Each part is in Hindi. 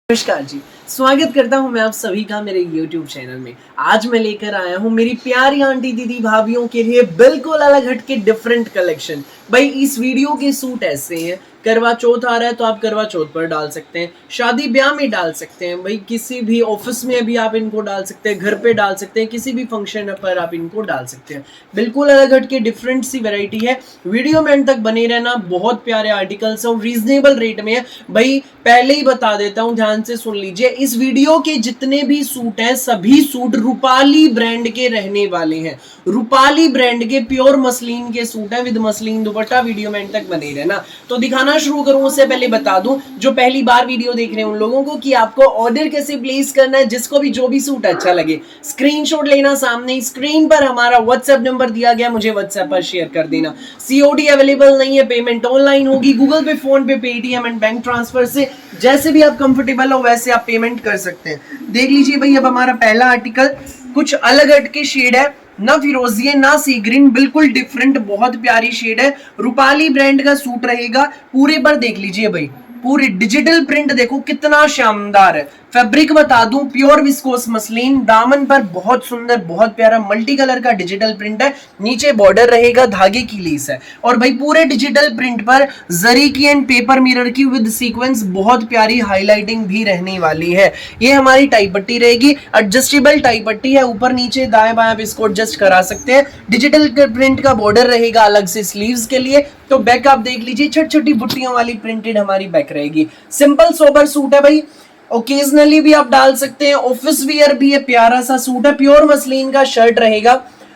नमस्कार जी, स्वागत करता हूं मैं आप सभी का मेरे YouTube चैनल में। आज मैं लेकर आया हूं मेरी प्यारी आंटी दीदी भाभीियों के लिए बिल्कुल अलग हटके डिफरेंट कलेक्शन। भाई इस वीडियो के सूट ऐसे हैं, करवा चौथ आ रहा है तो आप करवा चौथ पर डाल सकते हैं, शादी ब्याह में डाल सकते हैं, भाई किसी भी ऑफिस में भी आप इनको डाल सकते हैं, घर पे डाल सकते हैं, किसी भी फंक्शन पर आप इनको डाल सकते हैं। बिल्कुल अलग हटके डिफरेंट सी वैरायटी है। वीडियो में एंड तक बने रहना, बहुत प्यारे आर्टिकल्स और रीजनेबल रेट में है। भाई पहले ही बता देता हूं, ध्यान से सुन लीजिए, इस वीडियो के जितने भी सूट हैं सभी सूट रूपाली ब्रांड के रहने वाले हैं। रूपाली ब्रांड के प्योर मसलिन के सूट हैं विद मसलिन दुपट्टा। वीडियो में एंड तक बने रहना। तो दिखाना शुरू करूं उससे पहले बता दूं जो पहली बार वीडियो देख रहे हैं उन लोगों को कि आपको ऑर्डर कैसे प्लेस करना है। जिसको भी जो भी सूट अच्छा लगे स्क्रीनशॉट लेना, सामने स्क्रीन पर हमारा व्हाट्सएप नंबर दिया गया, मुझे व्हाट्सएप पर शेयर कर देना। सीओडी अवेलेबल नहीं है, पेमेंट ऑनलाइन होगी, गूगल पे, फोन पे, पेटीएम एंड बैंक ट्रांसफर से जैसे भी आप कंफर्टेबल हो वैसे आप पेमेंट कर सकते हैं। देख लीजिए भाई, अब हमारा पहला आर्टिकल कुछ अलग हटके शेड है, ना फिरोजी है ना सी ग्रीन, बिल्कुल डिफरेंट बहुत प्यारी शेड है। रूपाली ब्रांड का सूट रहेगा। पूरे पर देख लीजिए भाई, पूरी डिजिटल प्रिंट देखो कितना शानदार है। फैब्रिक बता दूं, प्योर विस्कोस मसलिन, दामन पर बहुत सुंदर बहुत प्यारा मल्टी कलर का डिजिटल प्रिंट है, नीचे बॉर्डर रहेगा, धागे की लेस है और भाई पूरे डिजिटल प्रिंट पर जरी की एंड पेपर मिरर की विद सीक्वेंस बहुत प्यारी हाईलाइटिंग भी रहने वाली है। ये हमारी टाई पट्टी रहेगी, एडजस्टेबल टाई पट्टी है, ऊपर नीचे दाएं बाएं इसको एडजस्ट करा सकते हैं। डिजिटल प्रिंट का बॉर्डर रहेगा अलग से स्लीव्स के लिए। तो बैक आप देख लीजिए, छोटी छोटी बुट्टियों वाली प्रिंटेड हमारी बैक रहेगी। सिंपल सोबर सूट है भाई, ओकेजनली भी आप डाल सकते हैं, ऑफिस वियर भी है, प्यारा सा सूट है। प्योर मसलिन का शर्ट रहेगा,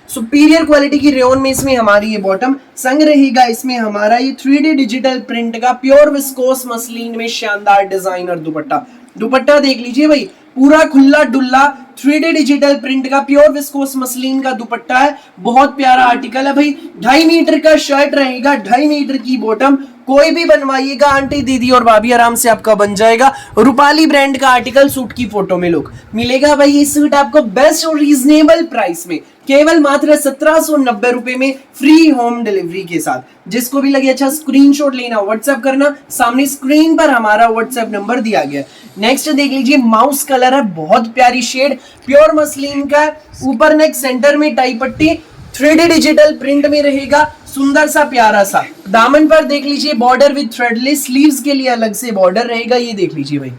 सुपीरियर क्वालिटी की रेयन में इसमें हमारी ये बॉटम, संग रहेगा इसमें हमारा ये 3D डिजिटल प्रिंट का प्योर विस्कोस मसलिन में शानदार डिजाइनर दुपट्टा। दुपट्टा देख लीजिए भाई, पूरा खुला डुल्ला 3D डिजिटल प्रिंट का प्योर विस्कोस मसलिन का दुपट्टा है, बहुत प्यारा आर्टिकल है भाई। 2.5 मीटर का शर्ट रहेगा, 2.5 मीटर की बॉटम, कोई भी बनवाइएगा आंटी दीदी और भाभी आराम से आपका बन जाएगा। रूपाली ब्रांड का आर्टिकल, सूट की फोटो में लुक मिलेगा भाई। ये सूट आपको बेस्ट और रीजनेबल प्राइस में केवल मात्र 1790 रुपए में फ्री होम डिलीवरी के साथ। जिसको भी लगे अच्छा स्क्रीनशॉट लेना, व्हाट्सएप करना, सामने स्क्रीन पर हमारा व्हाट्सएप नंबर दिया गया। नेक्स्ट देख लीजिए, माउस कलर है, बहुत प्यारी शेड, प्योर मसलिन का, ऊपर नेक सेंटर में टाई पट्टी, 3D डिजिटल प्रिंट में रहेगा, सुंदर सा प्यारा सा। दामन पर देख लीजिए बॉर्डर विद थ्रेडलेस, स्लीव्स के लिए अलग से बॉर्डर रहेगा। ये देख लीजिए भाई,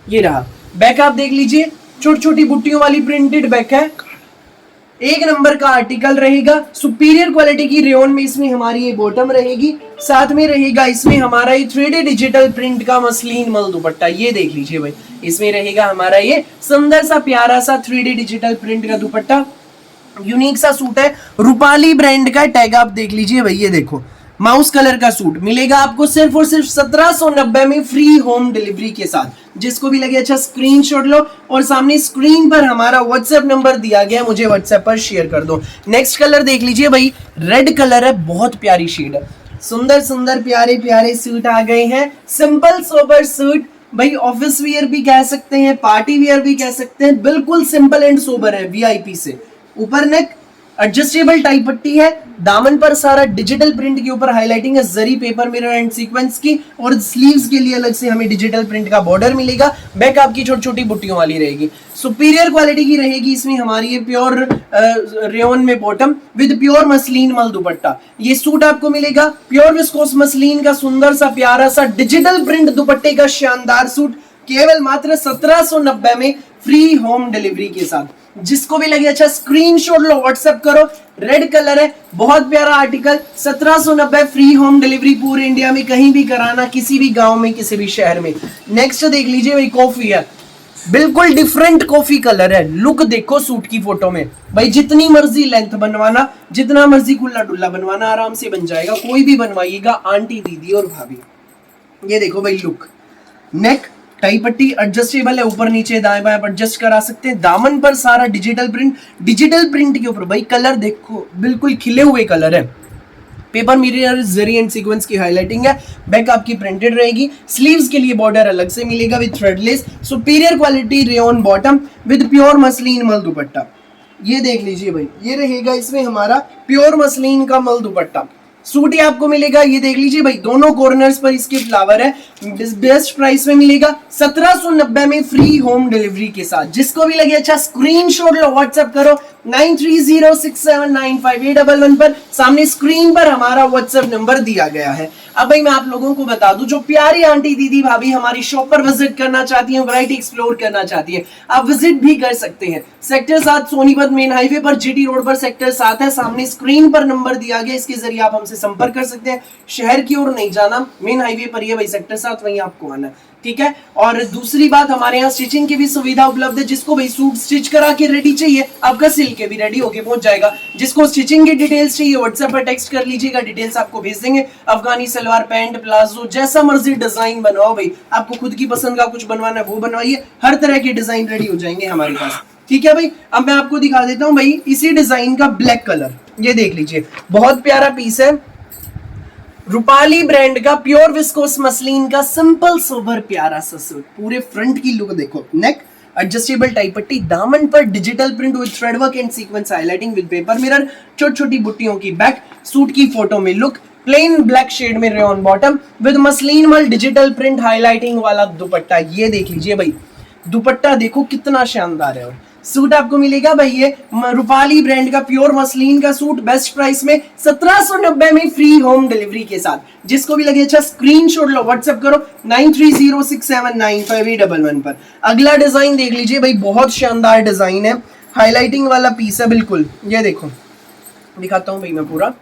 ये रहा बैक आप देख लीजिए, छोटी छोटी बुट्टियों वाली प्रिंटेड बैक है, एक नंबर का आर्टिकल रहेगा। सुपीरियर क्वालिटी की रेयन में इसमें हमारी ये बॉटम रहेगी, साथ में रहेगा इसमें हमारा ये 3D डिजिटल प्रिंट का मसलिन मल दुपट्टा। ये देख लीजिए भाई, इसमें रहेगा हमारा ये सुंदर सा प्यारा सा 3D डिजिटल प्रिंट का दुपट्टा। यूनिक सा सूट है, रूपाली ब्रांड का, टैग आप देख लीजिए भाई, ये देखो माउस कलर का सूट मिलेगा आपको सिर्फ और सिर्फ 1790 में फ्री होम डिलीवरी के साथ। जिसको भी लगे अच्छा स्क्रीनशॉट लो और सामने स्क्रीन पर हमारा व्हाट्सएप नंबर दिया गया, मुझे व्हाट्सएप पर शेयर कर दो। नेक्स्ट कलर देख लीजिए भाई, रेड कलर है, बहुत प्यारी शेड है, सुंदर सुंदर प्यारे प्यारे सूट आ गए हैं। सिंपल सोबर सूट भाई, ऑफिस वियर भी कह सकते हैं, पार्टी वियर भी कह सकते हैं, बिल्कुल सिंपल एंड सोबर है वीआईपी से। ऊपर नेक एडजस्टेबल टाई पट्टी है, दामन पर सारा डिजिटल प्रिंट के ऊपर हाईलाइटिंग है, जरी पेपर मिरर एंड सीक्वेंस की, और स्लीव्स के लिए अलग से हमें डिजिटल प्रिंट का बॉर्डर मिलेगा। बैक आपकी छोटी छोटी बुट्टियों वाली रहेगी, सुपीरियर क्वालिटी की रहेगी इसमें हमारी ये प्योर रेयन में बॉटम विद प्योर मसलिन मल दुपट्टा। ये सूट आपको मिलेगा प्योर विस्कोस मसलिन का, सुंदर सा प्यारा सा डिजिटल प्रिंट दुपट्टे का शानदार सूट, केवल मात्र 1790 में फ्री होम डिलीवरी के साथ। जिसको भी लगे अच्छा स्क्रीनशॉट लो, व्हाट्सएप करो। रेड कलर है, बहुत प्यारा आर्टिकल, 1790 फ्री होम डिलीवरी पूरे इंडिया में कहीं भी कराना, किसी भी गांव में, किसी भी शहर में। नेक्स्ट देख लीजिए भाई, कॉफी है, बिल्कुल डिफरेंट कॉफी कलर है, लुक देखो सूट की फोटो में भाई। जितनी मर्जी लेंथ बनवाना, जितना मर्जी खुला डुल्ला बनवाना, आराम से बन जाएगा, कोई भी बनवाइएगा आंटी दीदी और भाभी। ये देखो भाई लुक, नेक टाई पट्टी एडजस्टेबल है, ऊपर नीचे दाएं बाएं एडजस्ट करा सकते हैं। दामन पर सारा डिजिटल प्रिंट, डिजिटल प्रिंट के ऊपर भाई कलर देखो, बिल्कुल खिले हुए कलर है, paper mirror zari and sequence की हाईलाइटिंग है। बैक आपकी प्रिंटेड रहेगी, स्लीव्स के लिए बॉर्डर अलग से मिलेगा with threadless, superior quality rayon bottom with pure muslin मल दुपट्टा। ये देख लीजिए भाई, ये रहेगा इसमें हमारा प्योर मसलिन का मल दुपट्टा, सूट ये आपको मिलेगा, ये देख लीजिए भाई, दोनों कॉर्नर्स पर इसके फ्लावर है। बेस्ट प्राइस में मिलेगा 1790 में, फ्री होम डिलीवरी के साथ। जिसको भी लगे अच्छा स्क्रीनशॉट लो, व्हाट्सएप करो 9306795811 पर। सामने स्क्रीन पर हमारा व्हाट्सएप नंबर दिया गया है। अब भाई मैं आप लोगों को बता दूं, जो प्यारी आंटी दीदी भाभी हमारी शॉप पर विजिट करना चाहती हैं, वैरायटी एक्सप्लोर करना चाहती हैं, आप विजिट भी कर सकते हैं। सेक्टर 7 सोनीपत मेन हाईवे पर, जीटी रोड पर सेक्टर 7 है। सामने स्क्रीन पर नंबर दिया गया, इसके जरिए आप हमसे संपर्क कर सकते हैं। शहर की ओर नहीं जाना, मेन हाईवे पर ये भाई सेक्टर 7, वहीं आपको आना है, ठीक है। और दूसरी बात, हमारे यहाँ स्टिचिंग की भी सुविधा उपलब्ध है। जिसको भाई सूट स्टिच करा के रेडी चाहिए, आपका सिल के भी रेडी होके पहुंच जाएगा। जिसको स्टिचिंग की डिटेल्स चाहिए, व्हाट्सएप पर टेक्स्ट कर लीजिएगा, डिटेल्स आपको भेज देंगे। अफगानी सलवार, पैंट, प्लाजो, जैसा मर्जी डिजाइन बनवाओ भाई, आपको खुद की पसंद का कुछ बनवाना है वो बनवाइए, हर तरह के डिजाइन रेडी हो जाएंगे हमारे पास, ठीक है भाई। अब मैं आपको दिखा देता हूँ भाई इसी डिजाइन का ब्लैक कलर, ये देख लीजिए, बहुत प्यारा पीस है। रूपाली ब्रांड का प्योर विस्कोस मसलिन का सिंपल सोबर प्यारा सा सूट। पूरे फ्रंट की लुक देखो, नेक एडजस्टेबल टाइप पट्टी, दामन पर digital print with thread work and sequence highlighting with paper mirror, छोटी छोटी बुट्टियों की बैक। सूट की फोटो में लुक, प्लेन ब्लैक शेड में रेयन बॉटम विद मसलिन मल डिजिटल प्रिंट हाइलाइटिंग वाला दुपट्टा। ये देख लीजिए भाई, दुपट्टा देखो कितना शानदार है। और सूट आपको मिलेगा भाई ये रूपाली ब्रांड का प्योर मसलिन का सूट, बेस्ट प्राइस में 1790 में, फ्री होम डिलीवरी के साथ। जिसको भी लगे अच्छा स्क्रीनशॉट लो, व्हाट्सएप करो 9306795811 पर। अगला डिजाइन देख लीजिए भाई, बहुत शानदार डिजाइन है, हाईलाइटिंग वाला पीस है बिल्कुल। ये देखो, दिखाता हूं भाई मैं पूरा,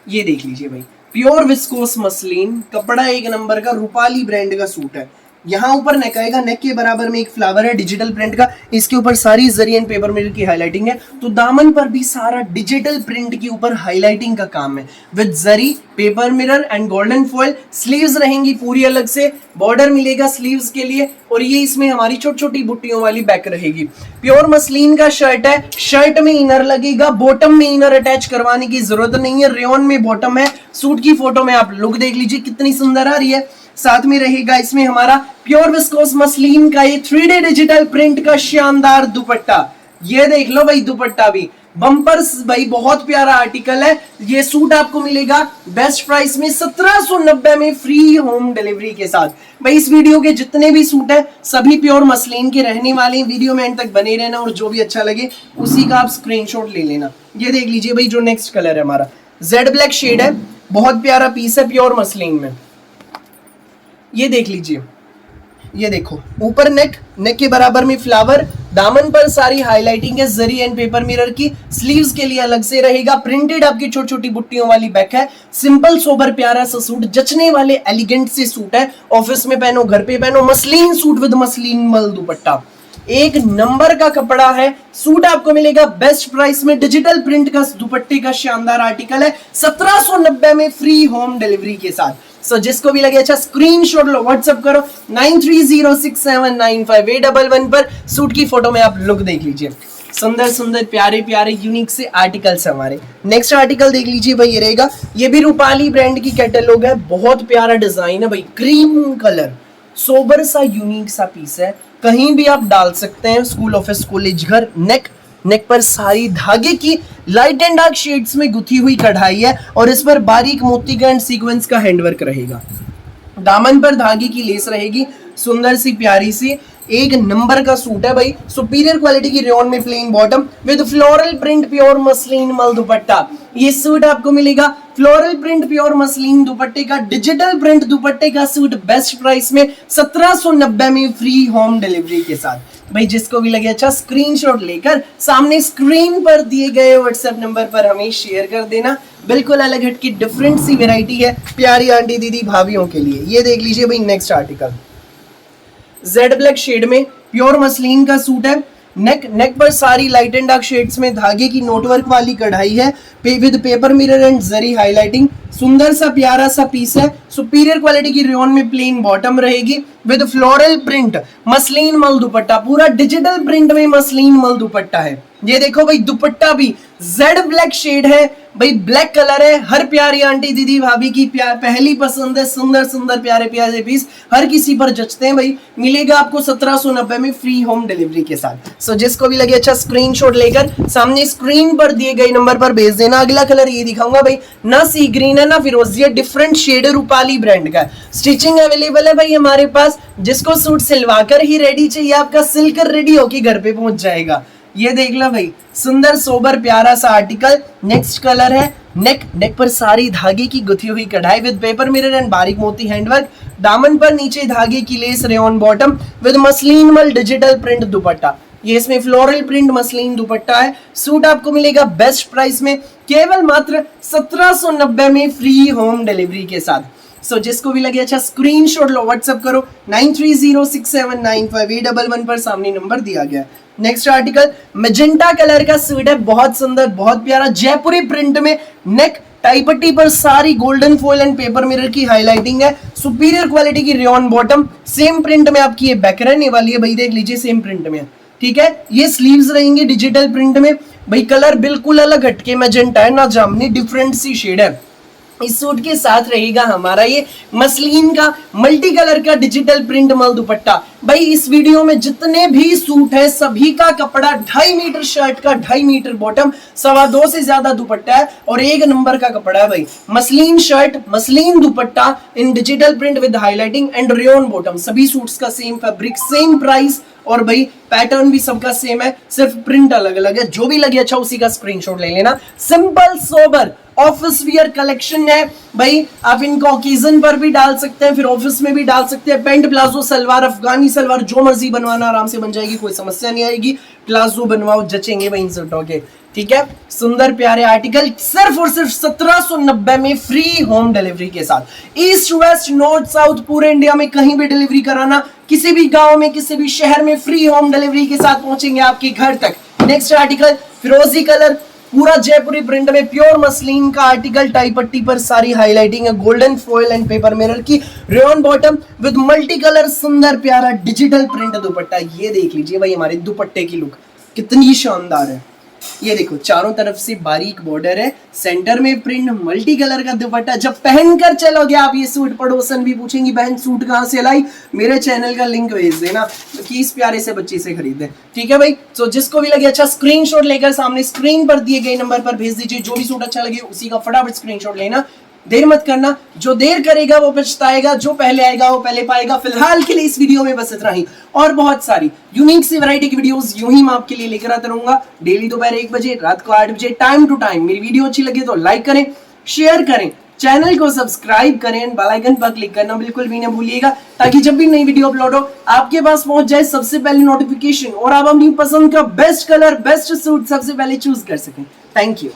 ये देख लीजिए भाई, प्योर विस्कोस मसलिन, कपड़ा एक नंबर का, रूपाली ब्रांड का सूट है। यहाँ ऊपर नेक आएगा, नेक के बराबर में एक फ्लावर है डिजिटल प्रिंट का, इसके ऊपर सारी जरी एंड पेपर मिरर की हाइलाइटिंग है। तो दामन पर भी सारा डिजिटल प्रिंट के ऊपर हाइलाइटिंग का काम है with zari, paper mirror and golden foil. Sleeves रहेंगी पूरी अलग से, बॉर्डर मिलेगा स्लीव्स के लिए, और ये इसमें हमारी छोटी छोटी बुट्टियों वाली बैक रहेगी। प्योर मसलिन का शर्ट है, शर्ट में इनर लगेगा, बॉटम में इनर अटैच करवाने की जरूरत नहीं है, रेयन में बॉटम है। सूट की फोटो में आप लुक देख लीजिए कितनी सुंदर आ रही है। साथ में रहेगा इसमें हमारा प्योर विस्कोस मसलिन का ये 3D डिजिटल प्रिंट का शानदार दुपट्टा। ये देख लो भाई, दुपट्टा भी बम्पर्स भाई, बहुत प्यारा आर्टिकल है। ये सूट आपको मिलेगा बेस्ट प्राइस में 1790 में, फ्री होम डिलीवरी के साथ। भाई इस वीडियो के जितने भी सूट है सभी प्योर मसलिन के रहने वाले हैं। वीडियो में एंड तक बने रहना, और जो भी अच्छा लगे उसी का आप स्क्रीनशॉट ले लेना। ये देख लीजिए भाई, जो नेक्स्ट कलर है हमारा जेड ब्लैक शेड है, बहुत प्यारा पीस है प्योर मसलिन में। ये देख लीजिए, ये देखो, ऊपर नेक, नेक के बराबर में फ्लावर, दामन पर सारी हाइलाइटिंग है जरी एंड पेपर मिरर की। स्लीव्स के लिए अलग से रहेगा, प्रिंटेड आपकी छोटी छोटी बुट्टियों वाली बैक है। सिंपल सोबर प्यारा सा सूट, जचने वाले एलिगेंट से सूट है, ऑफिस में पहनो, घर पे पहनो। मसलिन सूट विद मसलिन मल दुपट्टा, एक नंबर का कपड़ा है। सूट आपको मिलेगा बेस्ट प्राइस में, डिजिटल प्रिंट का दुपट्टे का शानदार आर्टिकल है, 1790 में, फ्री होम डिलीवरी के साथ। सो जिसको भी लगे अच्छा स्क्रीनशॉट लो, व्हाट्सएप करो 9306795811 पर। सूट की फोटो में आप लुक देख लीजिए, सुंदर सुंदर प्यारे प्यारे यूनिक से आर्टिकल्स हमारे। नेक्स्ट आर्टिकल देख लीजिए भाई, ये रहेगा, ये भी रूपाली ब्रांड की कैटलॉग है, बहुत प्यारा डिजाइन है भाई, क्रीम कलर, सोबर सा यूनिक सा पीस है, कहीं भी आप डाल सकते हैं, स्कूल, ऑफिस, कॉलेज, घर। नेक, नेक पर सारी धागे की लाइट एंड डार्क शेड्स में गुथी हुई कढ़ाई है, और इस पर बारीक मोती का एंड सीक्वेंस का हैंडवर्क रहेगा। दामन पर धागे की लेस रहेगी, सुंदर सी प्यारी सी, एक नंबर का सूट है भाई। सुपीरियर क्वालिटी की रेयन में plain bottom with floral print pure muslin मल दुपट्टा। ये सूट आपको मिलेगा फ्लोरल प्रिंट प्योर मसलिन दुपट्टे का, डिजिटल प्रिंट दुपट्टे का सूट, बेस्ट प्राइस में 1790 में, फ्री होम डिलीवरी के साथ। भाई जिसको भी लगे अच्छा स्क्रीनशॉट लेकर सामने स्क्रीन पर दिए गए व्हाट्सएप नंबर पर हमें शेयर कर देना। बिल्कुल अलग हटकी डिफरेंट सी वैरायटी है प्यारी आंटी दीदी भाभियों के लिए। ये देख लीजिए भाई, next article jet black shade में प्योर मसलिन का सूट है। नेक, नेक पर सारी लाइट एंड डार्क शेड्स में धागे की नोटवर्क वाली कढ़ाई है, with paper mirror and zari highlighting. सुंदर सा प्यारा सा पीस है, सुपीरियर क्वालिटी की रेयन में प्लेन बॉटम रहेगी विद फ्लोरल प्रिंट मसलिन मल दुपट्टा, पूरा डिजिटल प्रिंट में मसलिन मल दुपट्टा है। ये देखो भाई दुपट्टा भी जेड ब्लैक शेड है भाई, ब्लैक कलर है। हर प्यारी आंटी दीदी भाभी की पहली पसंद है। सुंदर सुंदर प्यारे प्यारे पीस हर किसी पर जचते हैं भाई। मिलेगा आपको 1790 में फ्री होम डिलीवरी के साथ। सो जिसको भी लगे अच्छा स्क्रीनशॉट लेकर सामने स्क्रीन पर दिए गए नंबर पर भेज देना। अगला कलर ये दिखाऊंगा भाई, ना सी ग्रीन है ना फिरोजी है, डिफरेंट शेड है, रूपाली ब्रांड का। स्टिचिंग अवेलेबल है भाई हमारे पास। जिसको सूट सिलवाकर ही रेडी चाहिए आपका, सिलकर रेडी होके घर पे पहुंच जाएगा। ये देख लो भाई, सुंदर सोबर प्यारा सा आर्टिकल। नेक्स्ट कलर है नेक पर सारी धागे की गुथी हुई कढ़ाई विद पेपर मिरर एंड बारीक मोती हैंडवर्क। दामन पर नीचे धागे की less rayon bottom with muslin मल डिजिटल प्रिंट दुपट्टा। ये इसमें फ्लोरल प्रिंट मसलिन दुपट्टा है। सूट आपको मिलेगा बेस्ट प्राइस में, केवल मात्र 1790 में फ्री होम डिलीवरी के साथ। सो जिसको भी लगे अच्छा स्क्रीनशॉट लो, व्हाट्सएप करो 9306795811 पर, सामने नंबर दिया गया। नेक्स्ट आर्टिकल मैजेंटा कलर का सूट है, बहुत सुंदर बहुत प्यारा जयपुरी प्रिंट में। नेक टाई पट्टी पर सारी golden foil and paper mirror की हाईलाइटिंग है। सुपीरियर क्वालिटी की रेयन बॉटम, सेम प्रिंट में आपकी ये बैक रहने वाली है भाई, देख लीजिए सेम प्रिंट में, ठीक है। ये स्लीव्स रहेंगे डिजिटल प्रिंट में भाई। कलर बिल्कुल अलग हटके मैजेंटा है ना जामनी, डिफरेंट सी शेड है। इस सूट के साथ रहेगा हमारा ये मसलिन का मल्टी कलर का डिजिटल प्रिंट मल दुपट्टा। भाई इस वीडियो में जितने भी सूट है सभी का कपड़ा 2.5 मीटर शर्ट का, 2.5 मीटर बॉटम, 2.25 से ज्यादा दुपट्टा है और 1 नंबर का कपड़ा है भाई। Muslin shirt muslin dupatta in digital print with highlighting and rayon bottom. सभी सूट्स का सेम फैब्रिक, सेम प्राइस और भाई पैटर्न भी सबका सेम है, सिर्फ प्रिंट अलग अलग है। जो भी लगे अच्छा उसी का स्क्रीनशॉट ले लेना। Simple sober office wear collection है भाई। आप इनको ओकेजन पर भी डाल सकते हैं, फिर ऑफिस में भी डाल सकते हैं। पेंट प्लाजो सलवार, अफगानी सलवार, जो मर्जी बनवाना आराम से बन जाएगी, कोई समस्या नहीं आएगी। प्लाजो बनवाओ, जचेंगे भाई इन सूटों के, ठीक है। सुंदर प्यारे आर्टिकल सिर्फ और सिर्फ 1790 में फ्री होम डिलीवरी के साथ। ईस्ट वेस्ट नॉर्थ साउथ पूरे इंडिया में कहीं भी डिलीवरी कराना, किसी भी गांव में किसी भी शहर में फ्री होम डिलीवरी के साथ पहुंचेंगे आपके घर तक। नेक्स्ट आर्टिकल फिरोजी कलर, पूरा जयपुरी प्रिंट में प्योर मसलिन का आर्टिकल। टाई पट्टी पर सारी हाईलाइटिंग है, golden foil and paper mirror की। Rayon bottom with multi colour सुंदर प्यारा डिजिटल प्रिंट दुपट्टा। ये देख लीजिए भाई हमारे दुपट्टे की लुक कितनी शानदार है। ये देखो चारों तरफ से बारीक बॉर्डर है, सेंटर में प्रिंट, मल्टी कलर का दुपट्टा। जब पहनकर चलोगे आप ये सूट, पड़ोसन भी पूछेंगी बहन सूट कहाँ से लाई, मेरे चैनल का लिंक भेज देना कि इस प्यारे से बच्चे से खरीदे, ठीक है भाई। तो जिसको भी लगे अच्छा स्क्रीनशॉट लेकर सामने स्क्रीन पर दिए गए नंबर पर भेज दीजिए। जो भी सूट अच्छा लगे उसी का फटाफट स्क्रीनशॉट लेना, देर मत करना। जो देर करेगा वो पछताएगा, जो पहले आएगा वो पहले पाएगा। फिलहाल के लिए इस वीडियो में बस इतना ही, और बहुत सारी यूनिक सी वैरायटी की वीडियोस यूं ही मैं आपके लिए लेकर आता रहूंगा। डेली दोपहर 1 बजे, रात को 8 बजे, टाइम टू टाइम। मेरी वीडियो अच्छी लगे तो लाइक करें, शेयर करें, चैनल को सब्सक्राइब करें, बेल आइकन पर क्लिक करना बिल्कुल भी ना भूलिएगा, ताकि जब भी नई वीडियो अपलोड हो आपके पास पहुंच जाए सबसे पहले नोटिफिकेशन, और आप अपनी पसंद का बेस्ट कलर बेस्ट सूट सबसे पहले चूज कर सकें। Thank you.